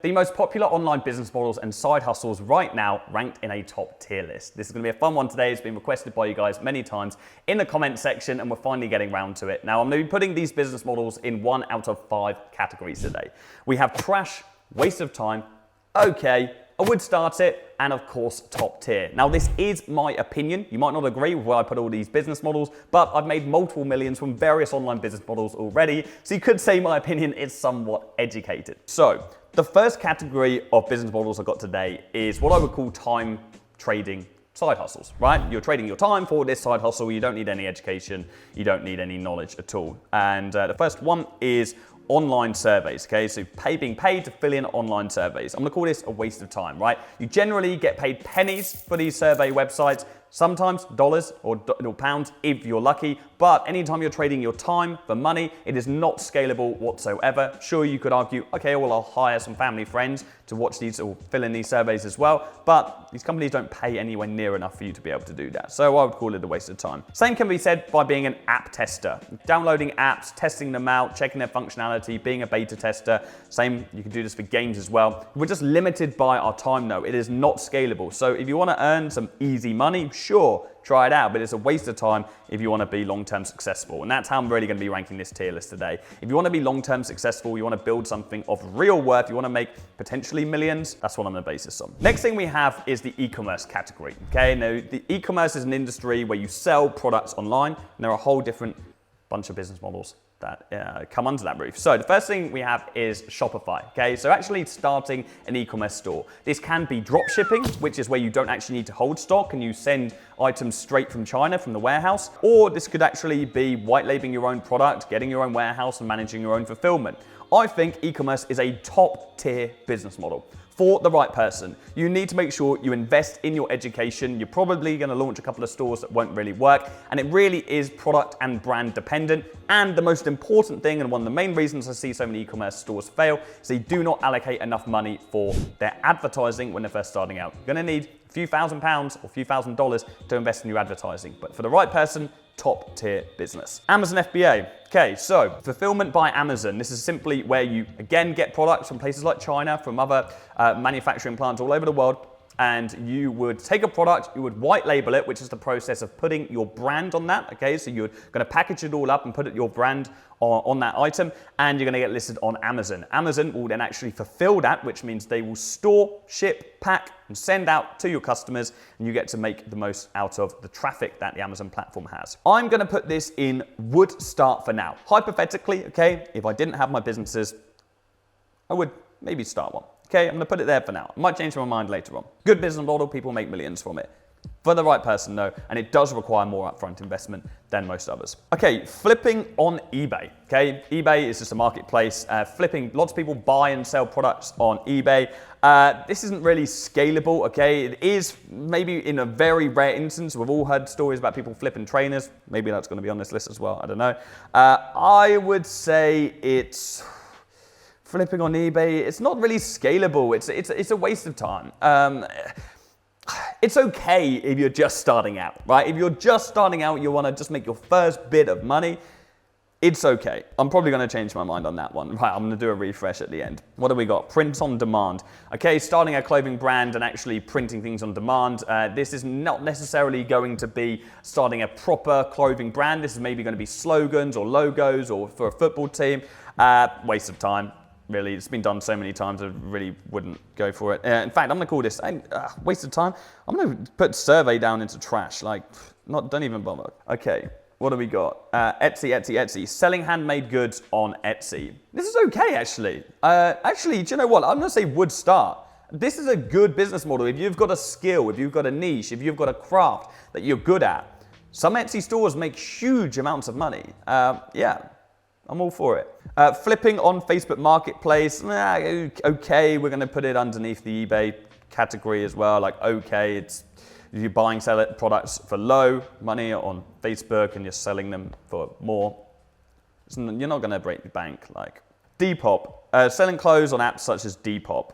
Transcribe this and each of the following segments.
The most popular online business models and side hustles right now ranked in a top tier list. This is going to be a fun one today. It's been requested by you guys many times in the comment section and we're finally getting around to it. Now I'm going to be putting these business models in 1 out of 5 categories today. We have trash, waste of time, okay, I would start it, and of course top tier. Now this is my opinion. You might not agree with where I put all these business models, but I've made multiple millions from various online business models already, so you could say my opinion is somewhat educated. So the first category of business models I've got today is what I would call time trading side hustles, right? You're trading your time for this side hustle. You don't need any education. You don't need any knowledge at all. And the first one is online surveys, okay? So being paid to fill in online surveys. I'm gonna call this a waste of time, right? You generally get paid pennies for these survey websites, sometimes dollars or pounds if you're lucky, but anytime you're trading your time for money, it is not scalable whatsoever. Sure, you could argue, okay, well, I'll hire some family friends to watch these or fill in these surveys as well, but these companies don't pay anywhere near enough for you to be able to do that. So I would call it a waste of time. Same can be said by being an app tester. Downloading apps, testing them out, checking their functionality, being a beta tester. Same, you can do this for games as well. We're just limited by our time though. It is not scalable. So if you want to earn some easy money, sure, try it out, but it's a waste of time if you want to be long-term successful. And that's how I'm really going to be ranking this tier list today. If you want to be long-term successful, you want to build something of real worth, you want to make potentially millions, that's what I'm going to base this on. Next thing we have is the e-commerce category. Okay, now the e-commerce is an industry where you sell products online, and there are a whole different bunch of business models that come under that roof. So the first thing we have is Shopify, okay? So actually starting an e-commerce store. This can be drop shipping, which is where you don't actually need to hold stock and you send items straight from China, from the warehouse, or this could actually be white labeling your own product, getting your own warehouse and managing your own fulfillment. I think e-commerce is a top tier business model. For the right person, you need to make sure you invest in your education. You're probably going to launch a couple of stores that won't really work, and it really is product and brand dependent. And the most important thing, and one of the main reasons I see so many e-commerce stores fail, is they do not allocate enough money for their advertising when they're first starting out. You're going to need a few £1,000s or a few $1,000s to invest in your advertising, but for the right person, top tier business. Amazon FBA. Okay, so fulfillment by Amazon. This is simply where you, again, get products from places like China, from other manufacturing plants all over the world, and you would take a product, you would white label it, which is the process of putting your brand on that, okay? So you're gonna package it all up and put your brand on that item, and you're gonna get listed on Amazon. Amazon will then actually fulfill that, which means they will store, ship, pack, and send out to your customers, and you get to make the most out of the traffic that the Amazon platform has. I'm gonna put this in would start for now. Hypothetically, okay, if I didn't have my businesses, I would maybe start one. Okay, I'm gonna put it there for now. I might change my mind later on. Good business model, people make millions from it. For the right person though, and it does require more upfront investment than most others. Okay, flipping on eBay. Okay, eBay is just a marketplace. Flipping, lots of people buy and sell products on eBay. This isn't really scalable, okay? It is maybe in a very rare instance. We've all heard stories about people flipping trainers. Maybe that's gonna be on this list as well, I don't know. I would say it's flipping on eBay, it's not really scalable. It's a waste of time. It's okay if you're just starting out, right? If you're just starting out, you want to just make your first bit of money, it's okay. I'm probably going to change my mind on that one. Right, I'm going to do a refresh at the end. What do we got? Print on demand. Okay, starting a clothing brand and actually printing things on demand. This is not necessarily going to be starting a proper clothing brand. This is maybe going to be slogans or logos or for a football team. Waste of time. Really, it's been done so many times, I really wouldn't go for it. In fact, I'm gonna call this waste of time. I'm gonna put survey down into trash, like, don't even bother. Okay, what do we got? Etsy. Selling handmade goods on Etsy. This is okay, actually. Actually, do you know what? I'm gonna say would start. This is a good business model. If you've got a skill, if you've got a niche, if you've got a craft that you're good at, some Etsy stores make huge amounts of money. Yeah. I'm all for it. Flipping on Facebook Marketplace, okay, we're gonna put it underneath the eBay category as well, like okay, it's you're buying, selling products for low money on Facebook and you're selling them for more. You're not gonna break the bank. Like Depop, selling clothes on apps such as Depop.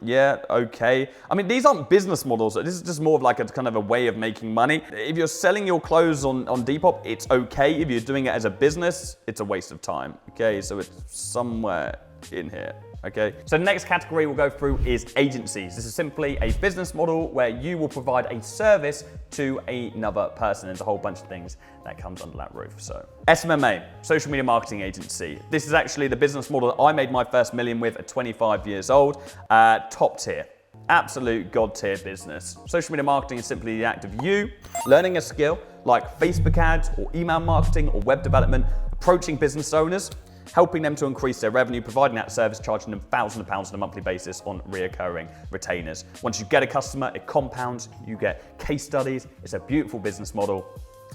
Yeah, okay. I mean, these aren't business models. This is just more of like a kind of a way of making money. If you're selling your clothes on Depop, it's okay. If you're doing it as a business, it's a waste of time. Okay, so it's somewhere in here. Okay, so the next category we'll go through is agencies. This is simply a business model where you will provide a service to another person. There's a whole bunch of things that comes under that roof. So SMMA, social media marketing agency. This is actually the business model that I made my first million with at 25 years old. Top tier. Absolute god tier business. Social media marketing is simply the act of you learning a skill like Facebook ads or email marketing or web development, approaching business owners, helping them to increase their revenue, providing that service, charging them thousands of pounds on a monthly basis on reoccurring retainers. Once you get a customer, it compounds, you get case studies. It's a beautiful business model.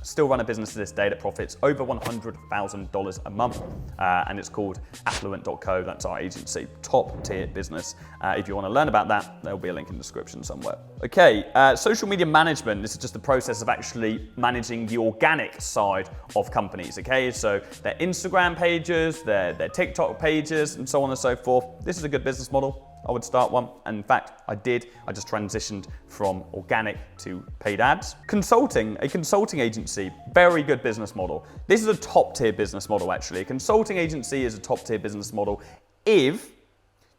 Still run a business to this day that profits over $100,000 a month, and it's called affluent.co. That's our agency, top tier business. If you want to learn about that, there'll be a link in the description somewhere. Okay, social media management. This is just the process of actually managing the organic side of companies. Okay, so their Instagram pages, their TikTok pages, and so on and so forth. This is a good business model. I would start one, and in fact, I did. I just transitioned from organic to paid ads. Consulting, a consulting agency, very good business model. This is a top tier business model, actually. A consulting agency is a top tier business model if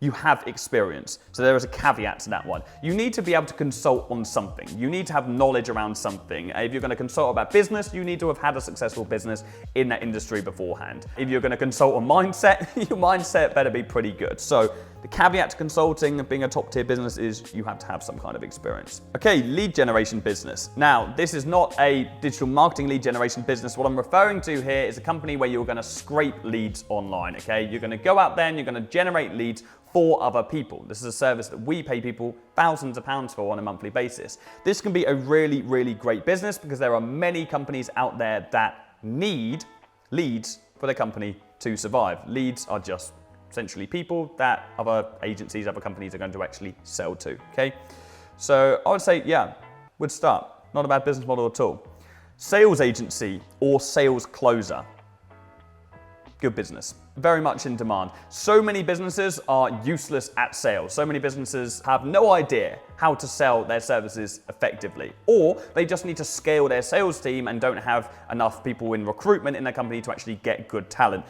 you have experience. So there is a caveat to that one. You need to be able to consult on something. You need to have knowledge around something. If you're going to consult about business, you need to have had a successful business in that industry beforehand. If you're going to consult on mindset, your mindset better be pretty good. So the caveat to consulting and being a top tier business is you have to have some kind of experience. Okay, lead generation business. Now, this is not a digital marketing lead generation business. What I'm referring to here is a company where you're going to scrape leads online, okay? You're going to go out there and you're going to generate leads for other people. This is a service that we pay people thousands of pounds for on a monthly basis. This can be a really, really great business because there are many companies out there that need leads for their company to survive. Leads are just essentially people that other agencies, other companies are going to actually sell to, okay? So I would say, yeah, would start. Not a bad business model at all. Sales agency or sales closer. Good business, very much in demand. So many businesses are useless at sales. So many businesses have no idea how to sell their services effectively, or they just need to scale their sales team and don't have enough people in recruitment in their company to actually get good talent.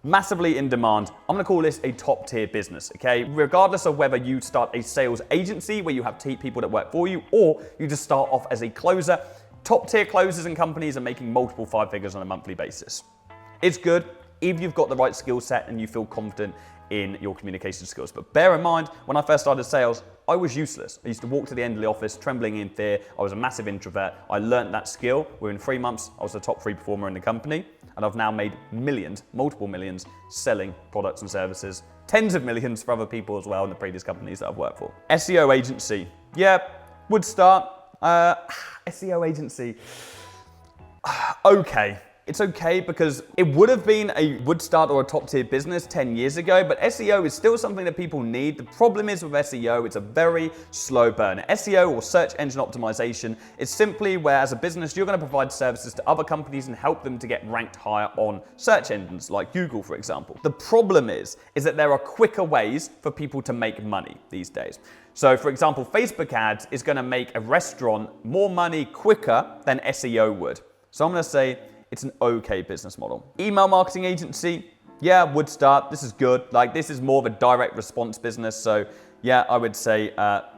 Massively in demand. I'm gonna call this a top tier business, okay? Regardless of whether you start a sales agency where you have people that work for you, or you just start off as a closer, top tier closers and companies are making multiple 5 figures on a monthly basis. It's good if you've got the right skill set and you feel confident in your communication skills. But bear in mind, when I first started sales, I was useless. I used to walk to the end of the office trembling in fear. I was a massive introvert. I learned that skill. Within 3 months, I was the top 3 performer in the company. And I've now made millions, multiple millions, selling products and services. Tens of millions for other people as well in the previous companies that I've worked for. SEO agency. Yeah, would start. SEO agency. Okay. It's okay because it would have been a would start or a top tier business 10 years ago, but SEO is still something that people need. The problem is with SEO, it's a very slow burn. SEO or search engine optimization is simply where as a business, you're going to provide services to other companies and help them to get ranked higher on search engines like Google, for example. The problem is that there are quicker ways for people to make money these days. So for example, Facebook ads is going to make a restaurant more money quicker than SEO would. So I'm going to say, it's an okay business model. Email marketing agency, yeah, would start. This is good. Like this is more of a direct response business. So yeah, I would say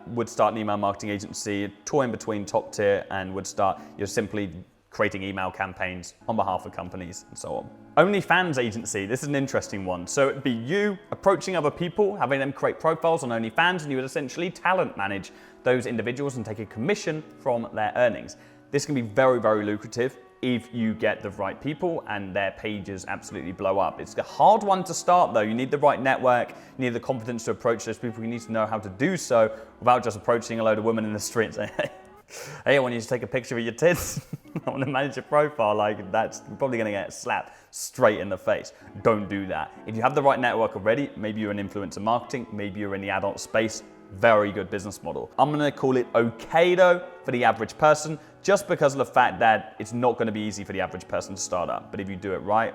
would start an email marketing agency, toying between top tier and would start. You're simply creating email campaigns on behalf of companies and so on. OnlyFans agency, this is an interesting one. So it'd be you approaching other people, having them create profiles on OnlyFans, and you would essentially talent manage those individuals and take a commission from their earnings. This can be very, very lucrative if you get the right people and their pages absolutely blow up. It's a hard one to start though. You need the right network, you need the confidence to approach those people. You need to know how to do so without just approaching a load of women in the street and saying, hey, I want you to take a picture of your tits. I want to manage your profile. Like that's probably gonna get slapped straight in the face. Don't do that. If you have the right network already, maybe you're in influencer marketing, maybe you're in the adult space, very good business model. I'm gonna call it okay though for the average person, just because of the fact that it's not gonna be easy for the average person to start up. But if you do it right,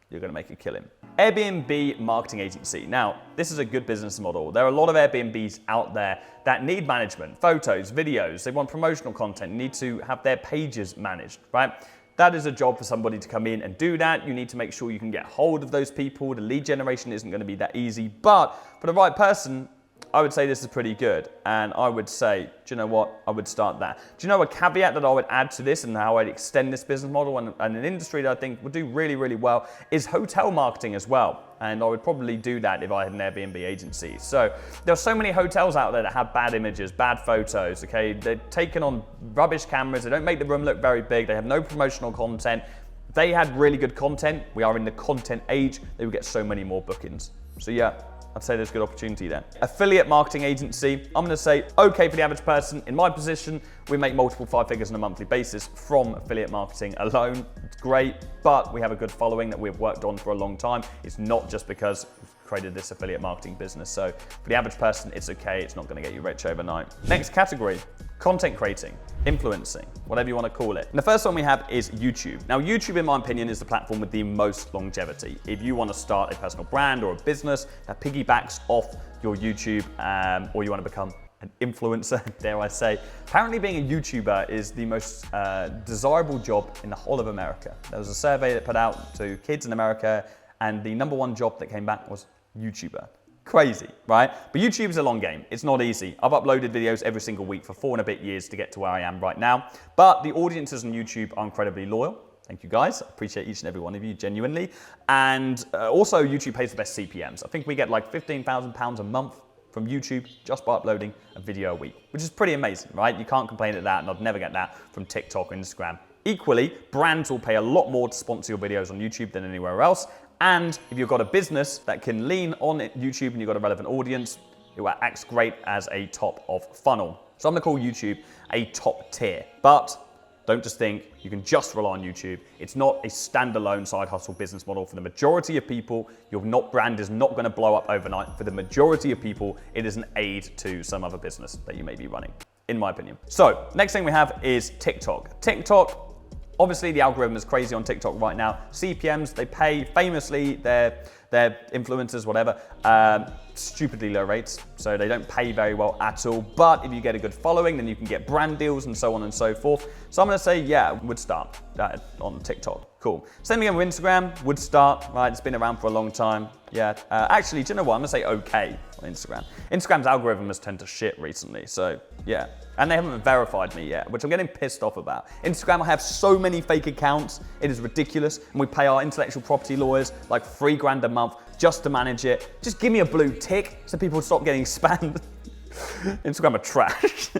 you're gonna make a killing. Airbnb marketing agency. Now, this is a good business model. There are a lot of Airbnbs out there that need management, photos, videos, they want promotional content, need to have their pages managed, right? that is a job for somebody to come in and do that. You need to make sure you can get hold of those people. The lead generation isn't going to be that easy, but for the right person, I would say this is pretty good. And I would say, do you know what? I would start there. Do you know a caveat that I would add to this and how I'd extend this business model and an industry that I think would do really, really well is hotel marketing as well. And I would probably do that if I had an Airbnb agency. So there are so many hotels out there that have bad images, bad photos, okay? They're taken on rubbish cameras. They don't make the room look very big. They have no promotional content. If they had really good content, we are in the content age, they would get so many more bookings. So yeah, I'd say there's good opportunity there. Affiliate marketing agency, I'm gonna say okay for the average person. In my position, we make multiple 5 figures on a monthly basis from affiliate marketing alone. It's great, but we have a good following that we've worked on for a long time. It's not just because we've created this affiliate marketing business. So for the average person, it's okay. It's not gonna get you rich overnight. Next category, content creating, influencing, whatever you want to call it. And the first one we have is YouTube. Now, YouTube, in my opinion, is the platform with the most longevity. If you want to start a personal brand or a business that piggybacks off your YouTube, or you want to become an influencer, dare I say, apparently being a YouTuber is the most desirable job in the whole of America. There was a survey that put out to kids in America, and the #1 job that came back was YouTuber. Crazy, right? But YouTube's a long game. It's not easy. I've uploaded videos every single week for 4 and a bit years to get to where I am right now. But the audiences on YouTube are incredibly loyal. Thank you guys. I appreciate each and every one of you genuinely. And also YouTube pays the best CPMs. I think we get like £15,000 a month from YouTube just by uploading a video a week, which is pretty amazing, right? You can't complain at that, and I'd never get that from TikTok or Instagram. Equally, brands will pay a lot more to sponsor your videos on YouTube than anywhere else. And if you've got a business that can lean on YouTube and you've got a relevant audience, it acts great as a top of funnel. So I'm gonna call YouTube a top tier, but don't just think you can just rely on YouTube. It's not a standalone side hustle business model for the majority of people. Your brand is not gonna blow up overnight. For the majority of people, it is an aid to some other business that you may be running, in my opinion. So next thing we have is TikTok. TikTok, obviously, the algorithm is crazy on TikTok right now. CPMs, they pay famously their influencers, whatever, stupidly low rates. So they don't pay very well at all. But if you get a good following, then you can get brand deals and so on and so forth. So I'm gonna say, yeah, would start on TikTok. Cool. Same again with Instagram, would start, right? It's been around for a long time. Yeah. Actually, do you know what? I'm gonna say okay on Instagram. Instagram's algorithm has turned to shit recently. So yeah. And they haven't verified me yet, which I'm getting pissed off about. Instagram, I have so many fake accounts. It is ridiculous. And we pay our intellectual property lawyers like $3 a month just to manage it. Just give me a blue tick so people stop getting spammed. Instagram are trash.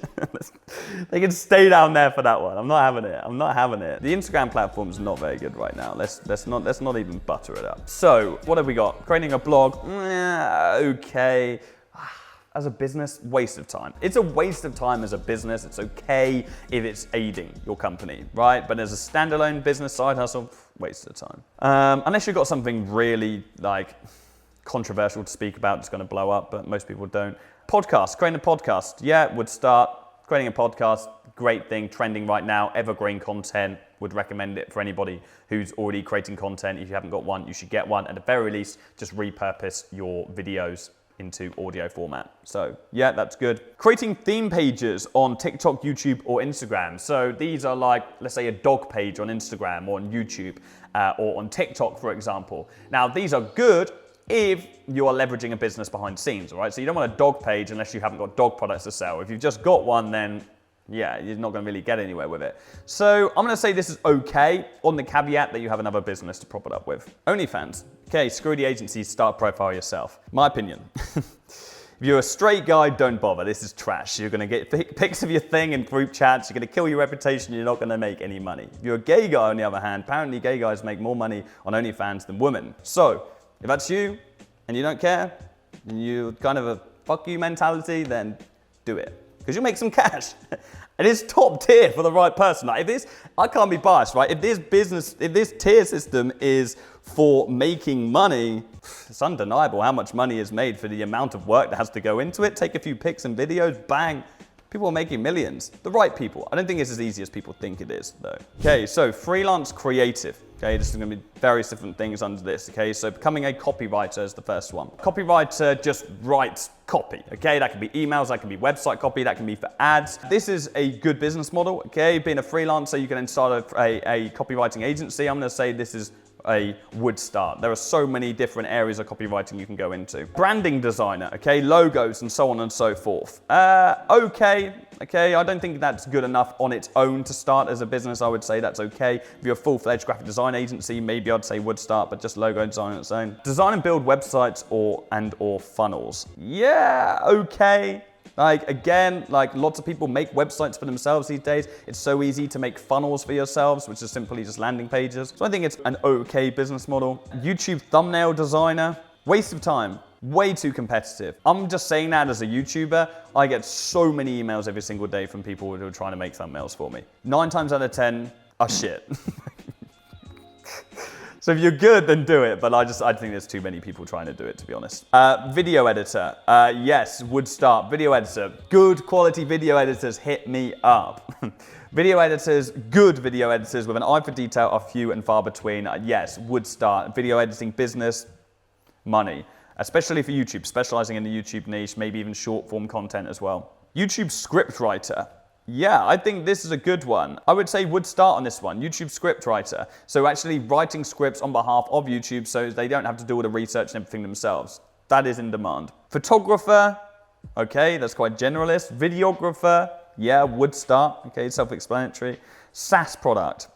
They can stay down there for that one. I'm not having it. I'm not having it. The Instagram platform is not very good right now. Let's not even butter it up. So what have we got? Creating a blog. Okay. As a business, waste of time. It's a waste of time as a business. It's okay if it's aiding your company, right? But as a standalone business side hustle, waste of time. Unless you've got something really like controversial to speak about, it's going to blow up, but most people don't. Podcast, creating a podcast, yeah, would start. Creating a podcast, great thing, trending right now, evergreen content, would recommend it for anybody who's already creating content. If you haven't got one, you should get one. At the very least, just repurpose your videos into audio format. So yeah, that's good. Creating theme pages on TikTok, YouTube, or Instagram. So these are like, let's say a dog page on Instagram or on YouTube or on TikTok, for example. Now, these are good if you are leveraging a business behind the scenes, all right? So you don't want a dog page unless you haven't got dog products to sell. If you've just got one, then yeah, you're not gonna really get anywhere with it. So I'm gonna say this is okay on the caveat that you have another business to prop it up with. OnlyFans. Okay, screw the agencies, start a profile yourself. My opinion. If you're a straight guy, don't bother. This is trash. You're gonna get pics of your thing in group chats. You're gonna kill your reputation. You're not gonna make any money. If you're a gay guy, on the other hand, apparently gay guys make more money on OnlyFans than women. So if that's you and you don't care, and you're kind of a fuck you mentality, then do it. Because you'll make some cash. It is top tier for the right person. Like if this, I can't be biased, right? If this tier system is for making money, it's undeniable how much money is made for the amount of work that has to go into it. Take a few pics and videos, bang, People are making millions. The right people. I don't think it's as easy as people think it is, though. Okay, so freelance creative. Okay, this is going to be various different things under this. Okay, so becoming a copywriter is the first one. Copywriter just writes copy. Okay, that can be emails, that can be website copy, that can be for ads. This is a good business model. Okay, being a freelancer, you can then start a copywriting agency. I'm going to say this is a would start. There are so many different areas of copywriting you can go into. Branding designer, okay, logos and so on and so forth. Okay, I don't think that's good enough on its own to start as a business. I would say that's okay. If you're a full-fledged graphic design agency, maybe I'd say would start, but just logo design on its own. Design and build websites or funnels. Yeah, okay. Like, again, like lots of people make websites for themselves these days. It's so easy to make funnels for yourselves, which is simply just landing pages. So I think it's an okay business model. YouTube thumbnail designer, waste of time. Way too competitive. I'm just saying that as a YouTuber. I get so many emails every single day from people who are trying to make thumbnails for me. 9 times out of 10 are shit. So if you're good, then do it. But I think there's too many people trying to do it, to be honest. Video editor. Yes, would start. Video editor. Good quality video editors, hit me up. Video editors, good video editors with an eye for detail are few and far between. Yes, would start. Video editing business, money. Especially for YouTube, specializing in the YouTube niche, maybe even short form content as well. YouTube script writer. Yeah, I think this is a good one. I would say would start on this one, YouTube script writer. So actually writing scripts on behalf of YouTube so they don't have to do all the research and everything themselves. That is in demand. Photographer, okay, that's quite generalist. Videographer, yeah, would start, okay, self-explanatory. SaaS product.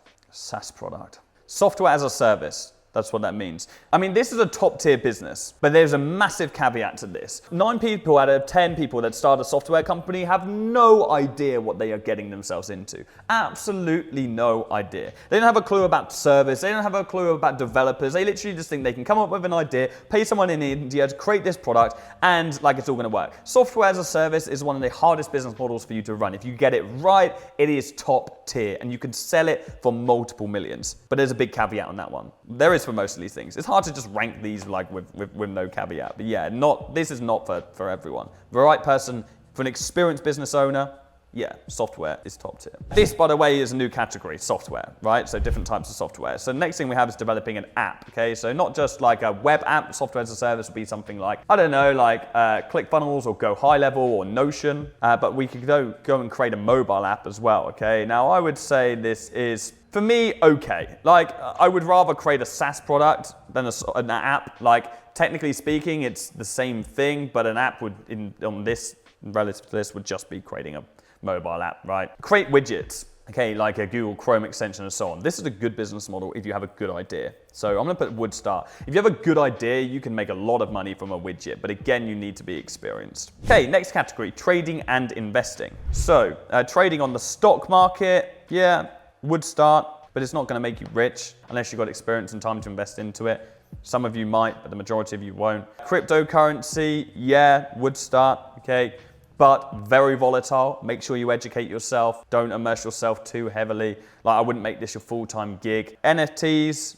Software as a service. That's what that means. I mean, this is a top tier business, but there's a massive caveat to this. 9 people out of 10 people that start a software company have no idea what they are getting themselves into. Absolutely no idea. They don't have a clue about service. They don't have a clue about developers. They literally just think they can come up with an idea, pay someone in India to create this product, and like it's all gonna work. Software as a service is one of the hardest business models for you to run. If you get it right, it is top tier, and you can sell it for multiple millions. But there's a big caveat on that one. There is for most of these things. It's hard to just rank these like with no caveat. But yeah, this is not for everyone. The right person, for an experienced business owner, yeah, software is top tier. This, by the way, is a new category, software, right? So different types of software. So the next thing we have is developing an app, okay? So not just like a web app, software as a service would be something like, I don't know, like ClickFunnels or Go High Level or Notion. But we could go and create a mobile app as well, okay? Now, I would say this is, for me, okay. Like, I would rather create a SaaS product than an app. Like, technically speaking, it's the same thing, but an app would, on this, relative to this, would just be creating a mobile app, right? Create widgets, okay, like a Google Chrome extension and so on. This is a good business model if you have a good idea. So I'm gonna put would start. If you have a good idea, you can make a lot of money from a widget, but again, you need to be experienced. Okay, next category, trading and investing. So trading on the stock market, yeah, would start, but it's not gonna make you rich unless you've got experience and time to invest into it. Some of you might, but the majority of you won't. Cryptocurrency, yeah, would start, okay, but very volatile. Make sure you educate yourself. Don't immerse yourself too heavily. Like, I wouldn't make this your full-time gig. NFTs,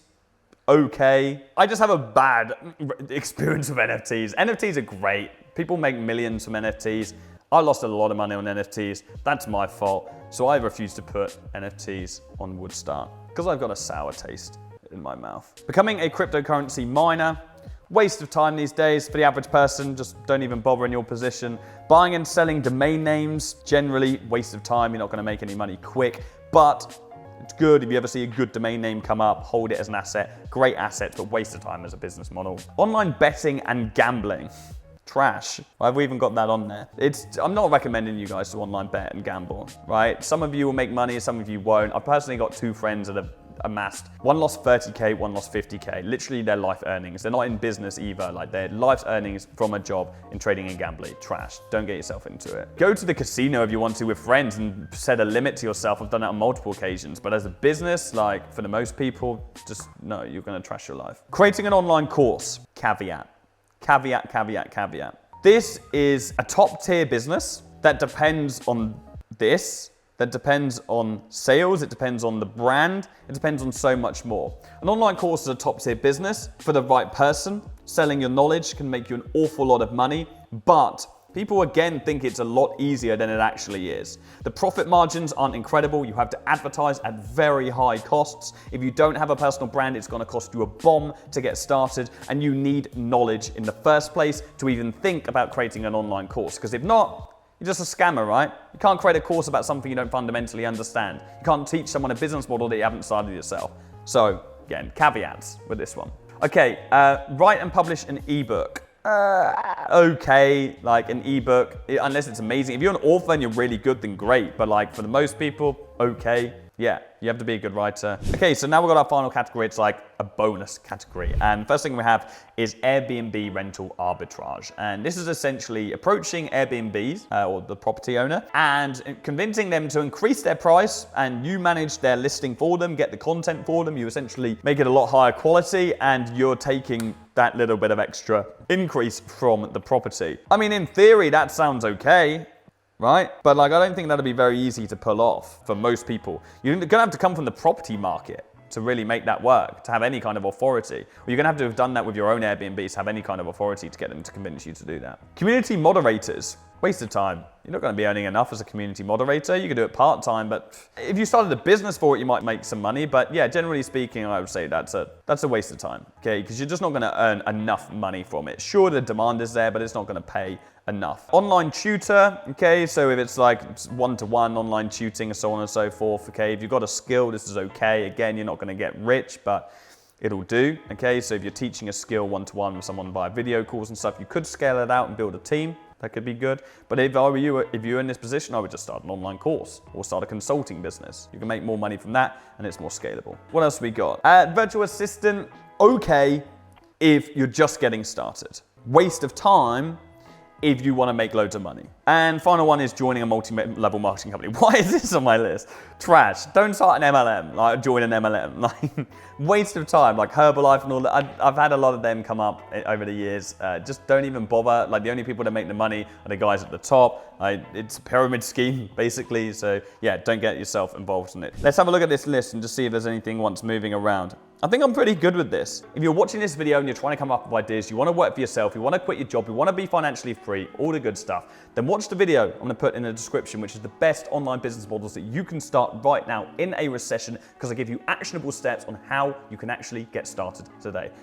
okay. I just have a bad experience with NFTs. NFTs are great. People make millions from NFTs. I lost a lot of money on NFTs. That's my fault. So I refuse to put NFTs on would start because I've got a sour taste in my mouth. Becoming a cryptocurrency miner, waste of time these days for the average person. Just don't even bother in your position. Buying and selling domain names, generally waste of time. You're not going to make any money quick, but it's good if you ever see a good domain name come up, hold it as an asset. Great asset, but waste of time as a business model. Online betting and gambling. Trash. I've even got that on there. I'm not recommending you guys to online bet and gamble, right? Some of you will make money, some of you won't. I've personally got 2 friends that have amassed. One lost 30K, one lost 50K. Literally their life earnings. They're not in business either. Like, their life's earnings from a job in trading and gambling. Trash. Don't get yourself into it. Go to the casino if you want to with friends and set a limit to yourself. I've done that on multiple occasions. But as a business, like for the most people, just no, you're going to trash your life. Creating an online course. Caveat. Caveat, caveat, caveat. This is a top tier business that depends on this, that depends on sales, it depends on the brand, it depends on so much more. An online course is a top tier business for the right person. Selling your knowledge can make you an awful lot of money, but People again think it's a lot easier than it actually is. The profit margins aren't incredible. You have to advertise at very high costs. If you don't have a personal brand, it's going to cost you a bomb to get started, and you need knowledge in the first place to even think about creating an online course. Because if not, you're just a scammer, right? You can't create a course about something you don't fundamentally understand. You can't teach someone a business model that you haven't started yourself. So again, caveats with this one. Okay, write and publish an ebook. Okay, like an ebook, unless it's amazing. If you're an author and you're really good, then great. But like for the most people, okay. Yeah, you have to be a good writer. Okay, so now we've got our final category. It's like a bonus category. And first thing we have is Airbnb rental arbitrage. And this is essentially approaching Airbnbs or the property owner and convincing them to increase their price, and you manage their listing for them, get the content for them. You essentially make it a lot higher quality, and you're taking that little bit of extra increase from the property. I mean, in theory, that sounds okay. Right? But like, I don't think that'll be very easy to pull off for most people. You're going to have to come from the property market to really make that work, to have any kind of authority. Or you're going to have done that with your own Airbnbs, to have any kind of authority to get them to convince you to do that. Community moderators. Waste of time. You're not going to be earning enough as a community moderator. You can do it part-time, but if you started a business for it, you might make some money. But yeah, generally speaking, I would say that's a waste of time, okay? Because you're just not going to earn enough money from it. Sure, the demand is there, but it's not going to pay enough. Online tutor, okay? So if it's like one-to-one online tuting and so on and so forth, okay? If you've got a skill, this is okay. Again, you're not going to get rich, but it'll do, okay? So if you're teaching a skill one-to-one with someone via video calls and stuff, you could scale it out and build a team. That could be good. But if I were you, if you're in this position, I would just start an online course or start a consulting business. You can make more money from that, and it's more scalable. What else we got? Virtual assistant, okay, if you're just getting started. Waste of time if you want to make loads of money. And final one is joining a multi-level marketing company. Why is this on my list? Trash. Don't start an MLM, like join an MLM. Like, waste of time, like Herbalife and all that. I've had a lot of them come up over the years. Just don't even bother. Like, the only people that make the money are the guys at the top. It's a pyramid scheme, basically. So yeah, don't get yourself involved in it. Let's have a look at this list and just see if there's anything once moving around. I think I'm pretty good with this. If you're watching this video and you're trying to come up with ideas, you want to work for yourself, you want to quit your job, you want to be financially free, all the good stuff, then watch the video I'm going to put in the description, which is the best online business models that you can start right now in a recession, because I give you actionable steps on how you can actually get started today.